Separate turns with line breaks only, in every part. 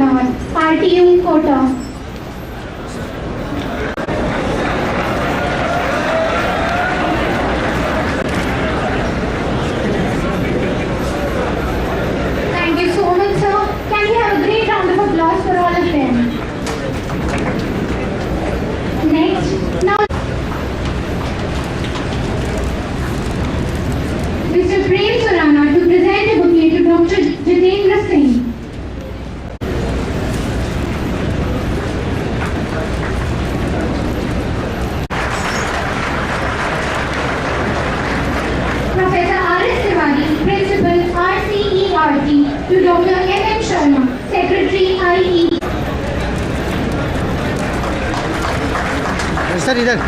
Bernard, RTU Kota. Thank you so much, sir. Can we have a great round of applause for all of them? Next, now Mr. Prem Surana to present a bouquet to Dr. Jitendra Singh. Professor R.S. Tiwari, Principal RCERT to Dr. M.M. Sharma, Secretary IE.
Sir इधर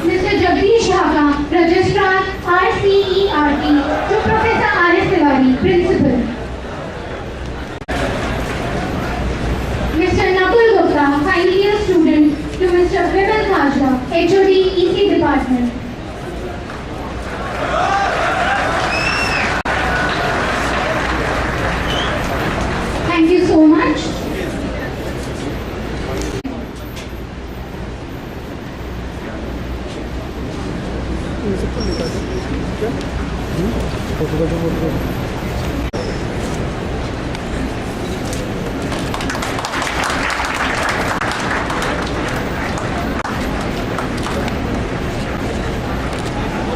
Mr. Jagdish Bhaga, Registrar RCERT to Professor R.S. Tiwari, Principal. Mr. Nakul Gupta, final year student to Mr. Vimal Khajra, HOD EC Department. Thank you so much.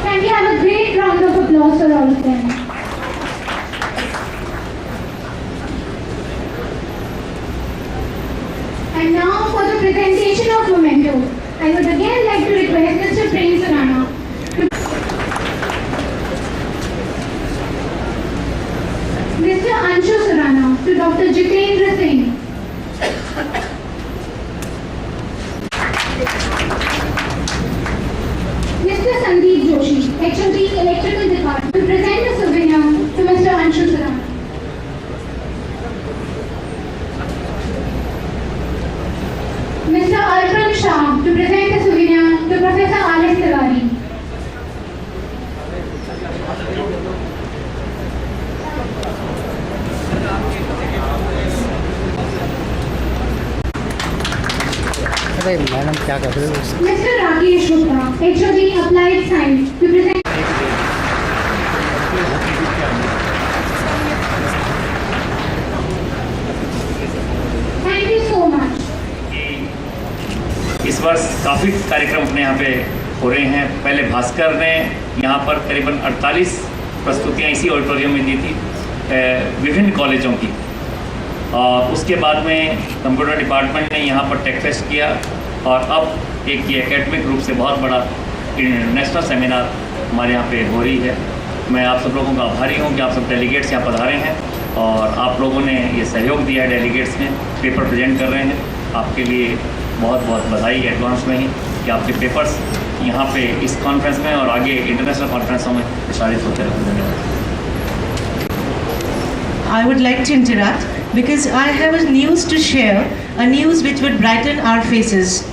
Can we have a great round of applause for all of them? And now for the presentation of memento, I would again like to request Mr. Prem Surana to Mr. Anshu Surana to Dr. Jitendra Singh. Mr. Sandeep Joshi, HOD Electrical Department, to present a souvenir to Mr. Anshu Surana. Mr. Arpan Shah to present a souvenir to Professor R.S. Tiwari.
अरे madam क्या कर रहे हो
Mr. Rakesh Gupta, HOD Applied Science, to present. Thank you so much.
इस वर्ष काफ़ी कार्यक्रम अपने यहाँ पे हो रहे हैं। पहले भास्कर ने यहाँ पर करीबन 48 प्रस्तुतियाँ इसी ऑडिटोरियम में दी थी विभिन्न कॉलेजों की, और उसके बाद में कंप्यूटर डिपार्टमेंट ने यहाँ पर टेक फेस्ट किया, और अब एक ये एकेडमिक रूप से बहुत बड़ा नेशनल सेमिनार हमारे यहाँ पे हो रही है। मैं आप सब लोगों का आभारी हूँ कि आप सब डेलीगेट्स यहाँ पधारे हैं और आप लोगों ने ये सहयोग दिया है। डेलीगेट्स ने पेपर प्रेजेंट कर रहे हैं, आपके लिए बहुत बहुत बधाई एडवांस में ही कि आपके पेपर्स यहाँ पे इस कॉन्फ्रेंस में और आगे इंटरनेशनल कॉन्फ्रेंसों में प्रसारित होते हैं। धन्यवाद।
I would like to interrupt because I have a news to share, a news which would brighten our faces.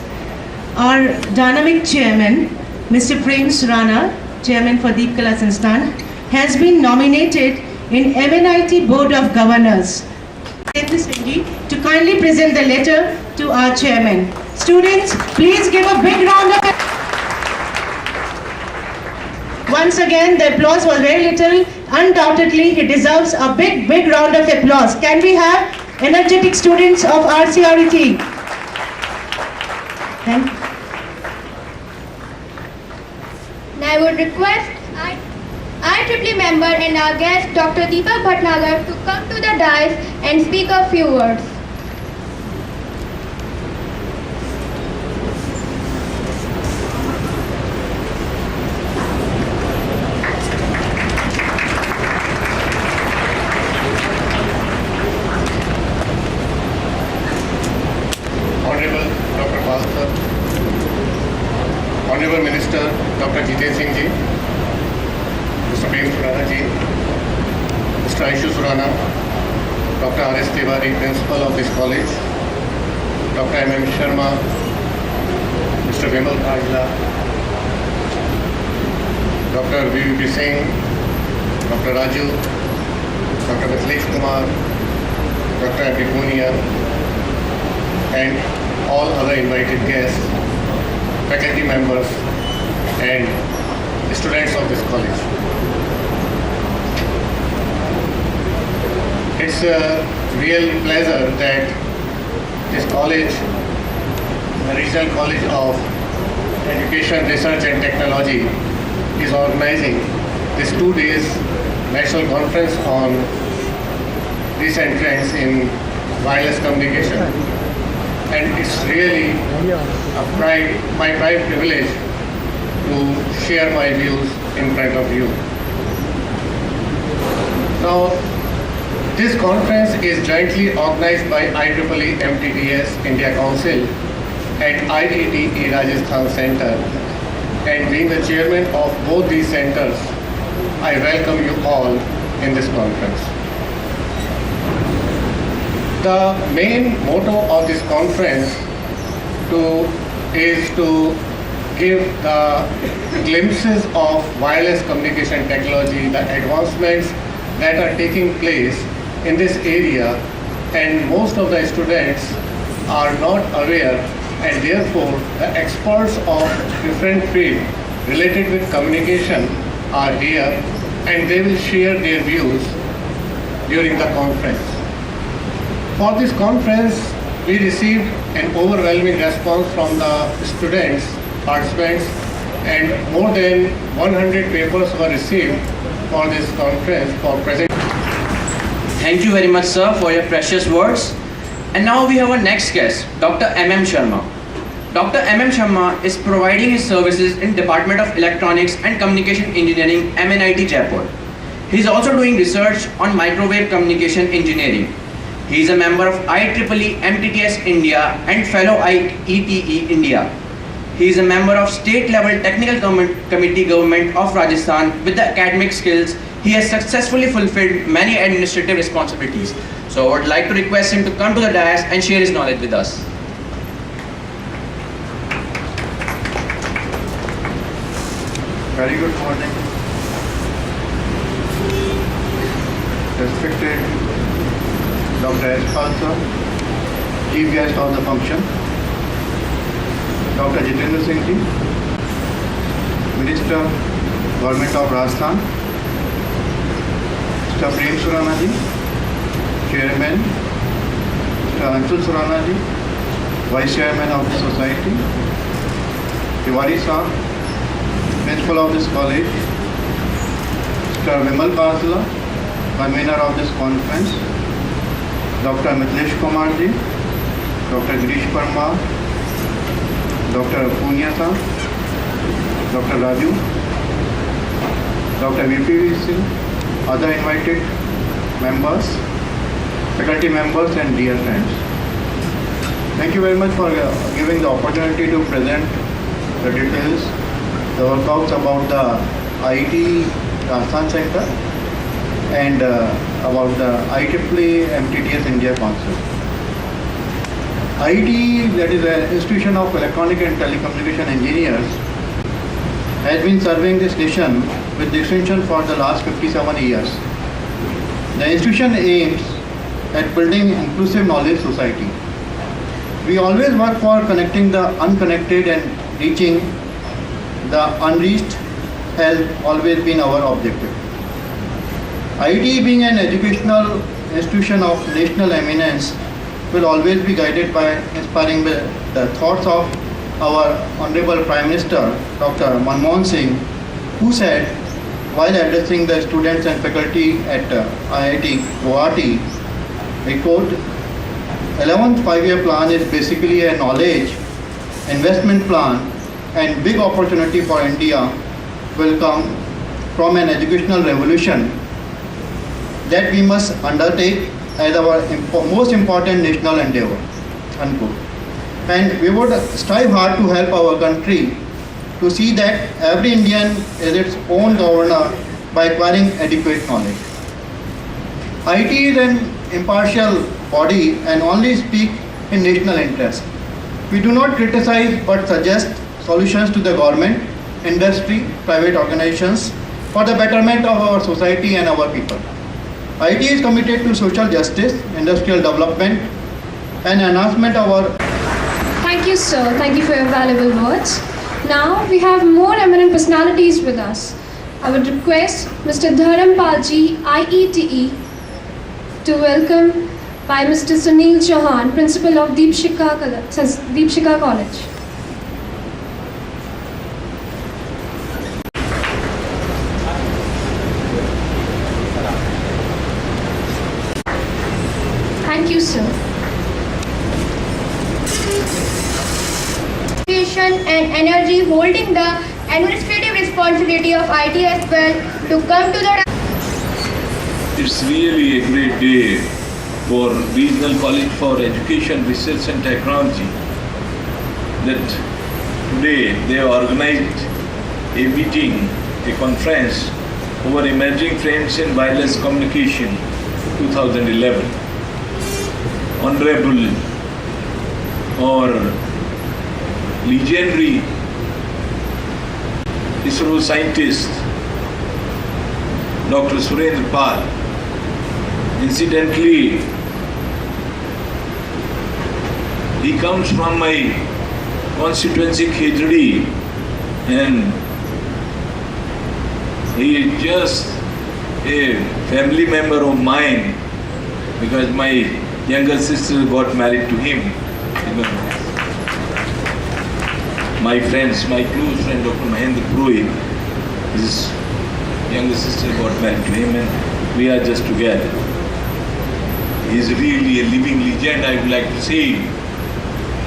Our dynamic chairman, Mr. Prem Surana, chairman for Deep Kala Sansthan, has been nominated in MNIT Board of Governors. To kindly present the letter to our chairman. Students, please give a big round of applause. Once again, the applause was very little. Undoubtedly, he deserves a big round of applause. Can we have energetic students of RCRT? Thank you.
I would request IEEE member and our guest Dr. Deepak Bhatnagar to come to the dais and speak a few words.
Honorable Dr. Bhaskar, Honorable Minister Dr. Jitendra Singh ji, Mr. Prem Surana ji, Mr. Anshu Surana, Dr. R.S. Tiwari, Principal of this college, Dr. M.M. Sharma, Mr. Vimal Khajra, Dr. VVP Singh, Dr. Raju, Dr. Mithilesh Kumar, Dr. Apipunia, and all other invited guests, faculty members, and students of this college. It's a real pleasure that this college, the Regional College of Education, Research and Technology, is organizing this 2 days national conference on recent trends in wireless communication. And it's really my pride privilege to share my views in front of you. Now, this conference is jointly organized by IEEE MTTS India Council and IETE Rajasthan Center. And being the chairman of both these centers, I welcome you all in this conference. The main motto of this conference is to give the glimpses of wireless communication technology, the advancements that are taking place in this area, and most of the students are not aware, and therefore the experts of different fields related with communication are here, and they will share their views during the conference. For this conference, we received an overwhelming response from the students, participants, and more than 100 papers were received for this conference for presentation.
Thank you very much, sir, for your precious words. And now we have our next guest, Dr. M.M. Sharma. Dr. M.M. Sharma is providing his services in Department of Electronics and Communication Engineering, MNIT Jaipur. He is also doing research on microwave communication engineering. He is a member of IEEE MTTS India and fellow IETE India. He is a member of State Level Technical Committee Government of Rajasthan. With the academic skills, he has successfully fulfilled many administrative responsibilities. So I would like to request him to come to the dais and share his knowledge with us.
Very good morning. Respected Dr. Espal sir, Chief Guest of the function, Dr. Jitendra Singh ji, Minister, Government of Rajasthan, Mr. Prem Surana ji, Chairman, Mr. Anshul Surana ji, Vice Chairman of the Society, Tiwari sir, Principal of this college, Mr. Vimal Kasla, Convener of this conference, Dr. Mithilesh Kumar ji, Dr. Girish Parmar, Dr. Punia sir, Dr. Raju, Dr. VP Singh, other invited members, faculty members and dear friends. Thank you very much for giving the opportunity to present the details, the workouts about the IET Rajasthan Center and about the IEEE MTTS India Council. IET, that is an institution of electronic and telecommunication engineers, has been serving this nation with distinction for the last 57 years. The institution aims at building inclusive knowledge society. We always work for connecting the unconnected and reaching the unreached has always been our objective. IET, being an educational institution of national eminence, will always be guided by inspiring the thoughts of our Honorable Prime Minister, Dr. Manmohan Singh, who said, while addressing the students and faculty at IIT Guwahati, I quote, 11th five-year plan is basically a knowledge investment plan, and big opportunity for India will come from an educational revolution that we must undertake as our most important national endeavor, unquote. And we would strive hard to help our country to see that every Indian is its own governor by acquiring adequate knowledge. IET is an impartial body and only speak in national interest. We do not criticize but suggest solutions to the government industry, private organizations for the betterment of our society and our people. IIT is committed to social justice, industrial development, and enhancement of our.
Thank you, sir. Thank you for your valuable words. Now we have more eminent personalities with us. I would request Mr. Dharampalji, IETE, to welcome by Mr. Sunil Chauhan, Principal of Deepshikha College. Thank you, sir.
And energy holding the administrative responsibility of IT as well to come to the.
It's really a great day for Regional College for Education, Research and Technology that today they organized a meeting, a conference over emerging trends in wireless communication 2011. Honorable or legendary ISRO scientist Dr. Surendra Pal. Incidentally, he comes from my constituency Khejdi, and he is just a family member of mine because my younger sister got married to him. My friends, my close friend Dr. Mahendra Purohit, his younger sister got married to him, and we are just together. He is really a living legend, I would like to say.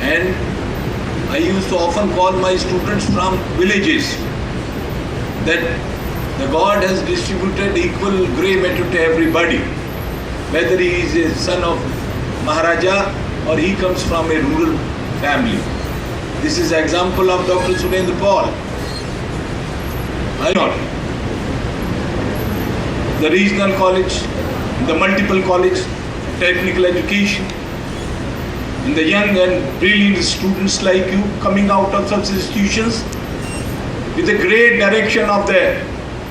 And I used to often call my students from villages that the God has distributed equal grey matter to everybody, whether he is a son of Maharaja or he comes from a rural family. This is an example of Dr. Surendra Pal. The regional college, the multiple college, technical education, and the young and brilliant students like you coming out of such institutions with the great direction of the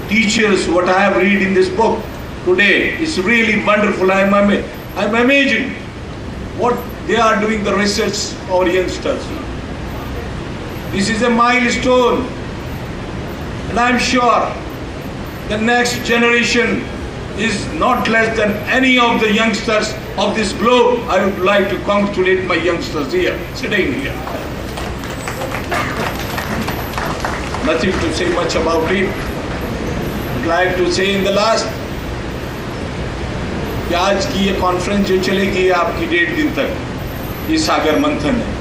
teachers, what I have read in this book today is really wonderful. I'm amazing what they are doing, the research for youngsters. This is a milestone, and I'm sure the next generation is not less than any of the youngsters of this globe. I would like to congratulate my youngsters here, sitting here. Nothing to say much about it. I'd like to say in the last, कि आज की ये conference जो चलेगी आपकी 1.5 दिन तक, ये सागर मंथन है.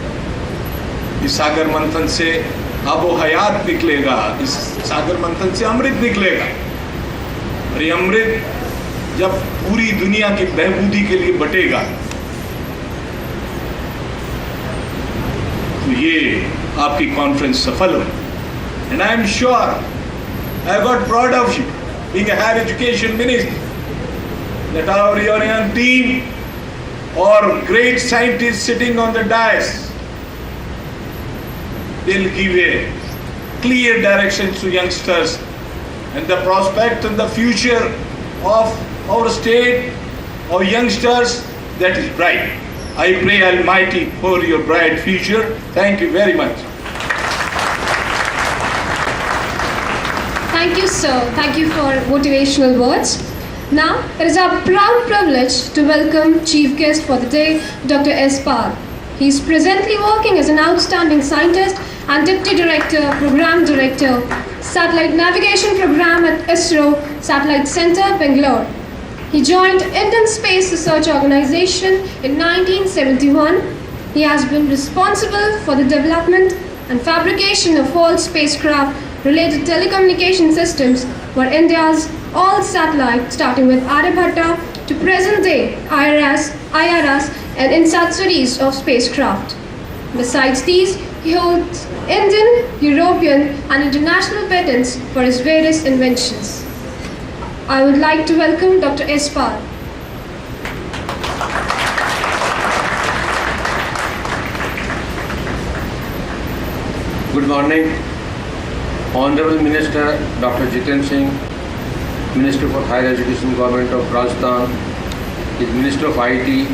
इस सागर मंथन से आबो हयात निकलेगा, इस सागर मंथन से अमृत निकलेगा, और ये अमृत जब पूरी दुनिया की बहबूदी के लिए बटेगा तो ये आपकी कॉन्फ्रेंस सफल हो. And I am sure, I got proud of you being a higher education minister that our young team or great scientists sitting on the dais will give a clear direction to youngsters, and the prospect and the future of our state, our youngsters, that is bright. I pray Almighty for your bright future. Thank you very much.
Thank you, sir. Thank you for motivational words. Now, it is our proud privilege to welcome Chief Guest for the day, Dr. S. Pal. He is presently working as an outstanding scientist and Deputy Director, Program Director, Satellite Navigation Program at ISRO Satellite Center, Bangalore. He joined Indian Space Research Organization in 1971. He has been responsible for the development and fabrication of all spacecraft-related telecommunication systems for India's all satellites, starting with Aryabhatta to present-day IRS and INSAT series of spacecraft. Besides these, he holds Indian, European and international patents for his various inventions. I would like to welcome Dr. S. Pal.
Good morning.
Honorable Minister Dr. Jiten Singh, Minister for Higher Education, Government of Rajasthan, is Minister of IT,